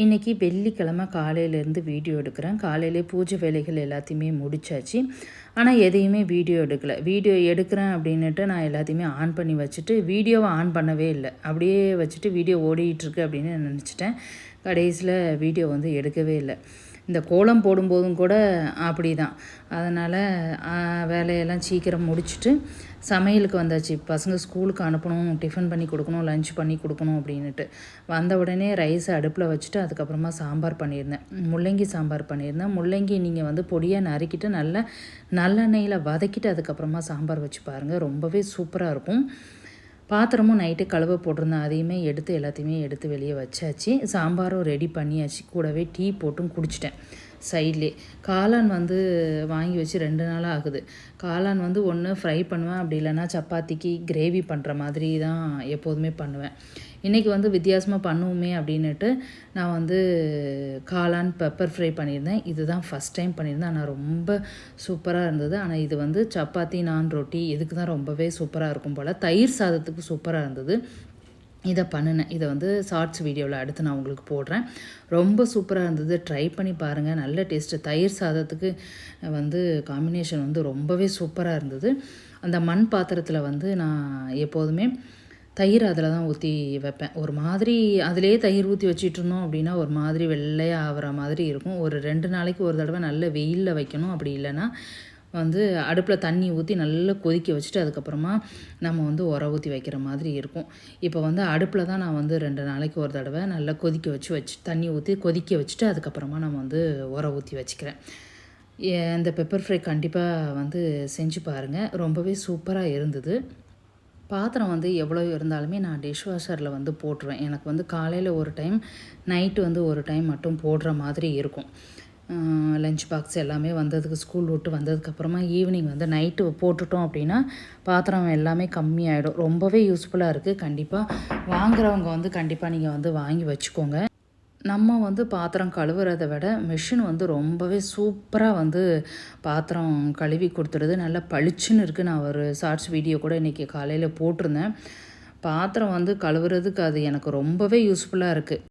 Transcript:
இன்றைக்கி வெள்ளிக்கிழமை காலையிலேருந்து வீடியோ எடுக்கிறேன். காலையிலே பூஜை வேலைகள் எல்லாத்தையுமே முடிச்சாச்சு. ஆனால் எதையுமே வீடியோ எடுக்கலை. வீடியோ எடுக்கிறேன் அப்படின்னுட்டு நான் எல்லாத்தையுமே ஆன் பண்ணி வச்சுட்டு வீடியோவை ஆன் பண்ணவே இல்லை. அப்படியே வச்சுட்டு வீடியோ ஓடிட்டுருக்கு அப்படின்னு நினச்சிட்டேன். கடைசியில் வீடியோ வந்து எடுக்கவே இல்லை. இந்த கோலம் போடும்போதும் கூட அப்படி தான். அதனால் வேலையெல்லாம் சீக்கிரம் முடிச்சுட்டு சமையலுக்கு வந்தாச்சு. பசங்க ஸ்கூலுக்கு அனுப்பணும், டிஃபன் பண்ணி கொடுக்கணும், லஞ்ச் பண்ணி கொடுக்கணும் அப்படின்னுட்டு. வந்த உடனே ரைஸை அடுப்பில் வச்சுட்டு அதுக்கப்புறமா சாம்பார் பண்ணியிருந்தேன். முள்ளங்கி சாம்பார் பண்ணியிருந்தேன். முள்ளங்கி நீங்கள் வந்து பொடியாக நறுக்கிட்டு நல்லெண்ணெயில் வதக்கிட்டு அதுக்கப்புறமா சாம்பார் வச்சு பாருங்கள், ரொம்பவே சூப்பராக இருக்கும். பாத்திரமும் நைட்டு கழுவ போட்டிருந்தேன். அதையுமே எல்லாத்தையுமே எடுத்து வெளியே வச்சாச்சு. சாம்பாரும் ரெடி பண்ணியாச்சு. கூடவே டீ போட்டும் குடிச்சிட்டேன் சைட்லேயே. காளான் வந்து வாங்கி வச்சு 2 நாளாக ஆகுது. காளான் வந்து ஒன்று ஃப்ரை பண்ணுவேன், அப்படி இல்லைன்னா சப்பாத்திக்கு கிரேவி பண்ணுற மாதிரி தான் எப்போதுமே பண்ணுவேன். இன்றைக்கி வந்து வித்தியாசமாக பண்ணுவோமே அப்படின்னுட்டு நான் வந்து காளான் பெப்பர் ஃப்ரை பண்ணியிருந்தேன். இதுதான் ஃபஸ்ட் டைம் பண்ணியிருந்தேன். ஆனால் ரொம்ப சூப்பராக இருந்தது. ஆனால் இது வந்து சப்பாத்தி, நான், ரொட்டி இதுக்கு தான் ரொம்பவே சூப்பராக இருக்கும் போல். தயிர் சாதத்துக்கு சூப்பராக இருந்தது. இதை பண்ணினேன். இதை வந்து ஷார்ட்ஸ் வீடியோவில் அடுத்து நான் உங்களுக்கு போடுறேன். ரொம்ப சூப்பராக இருந்தது. ட்ரை பண்ணி பாருங்கள். நல்ல டேஸ்ட்டு. தயிர் சாதத்துக்கு வந்து காம்பினேஷன் வந்து ரொம்பவே சூப்பராக இருந்தது. அந்த மண் பாத்திரத்தில் வந்து நான் எப்போதுமே தயிர் அதில் தான் ஊற்றி வைப்பேன். ஒரு மாதிரி அதிலே தயிர் ஊற்றி வச்சிட்ருந்தோம் அப்படின்னா ஒரு மாதிரி வெள்ளையாக ஆகிற மாதிரி இருக்கும். ஒரு 2 நாளைக்கு ஒரு தடவை நல்ல வெயிலில் வைக்கணும். அப்படி இல்லைன்னா வந்து அடுப்பில் தண்ணி ஊற்றி நல்லா கொதிக்க வச்சுட்டு அதுக்கப்புறமா நம்ம வந்து ஊற்றி வைக்கிற மாதிரி இருக்கும். இப்போ வந்து அடுப்பில் தான் நான் வந்து 2 நாளைக்கு ஒரு தடவை நல்லா கொதிக்க வச்சு தண்ணி ஊற்றி கொதிக்க வச்சுட்டு அதுக்கப்புறமா நம்ம வந்து ஊற்றி வச்சுக்கிறேன். இந்த பெப்பர் ஃப்ரை கண்டிப்பாக வந்து செஞ்சு பாருங்கள். ரொம்பவே சூப்பராக இருந்தது. பாத்திரம் வந்து எவ்வளோ இருந்தாலுமே நான் டிஷ் வாஷரில் வந்து போட்டுருவேன். எனக்கு வந்து காலையில் ஒரு டைம், நைட்டு வந்து ஒரு டைம் மட்டும் போடுற மாதிரி இருக்கும். லஞ்ச் பாக்ஸ் எல்லாமே வந்ததுக்கு ஸ்கூல் விட்டு வந்ததுக்கப்புறமா ஈவினிங் வந்து நைட்டு போட்டுட்டோம் அப்படின்னா பாத்திரம் எல்லாமே கம்மியாயிடும். ரொம்பவே யூஸ்ஃபுல்லாக இருக்குது. கண்டிப்பாக வாங்குறவங்க வந்து கண்டிப்பாக நீங்கள் வந்து வாங்கி வச்சுக்கோங்க. நம்ம வந்து பாத்திரம் கழுவுறதை விட மிஷின் வந்து ரொம்பவே சூப்பராக வந்து பாத்திரம் கழுவி கொடுத்துடுது. நல்லா பளிச்சுன்னு இருக்குது. நான் ஒரு ஷார்ட்ஸ் வீடியோ கூட இன்றைக்கி காலையில் போட்டிருந்தேன். பாத்திரம் வந்து கழுவுறதுக்கு அது எனக்கு ரொம்பவே யூஸ்ஃபுல்லாக இருக்குது.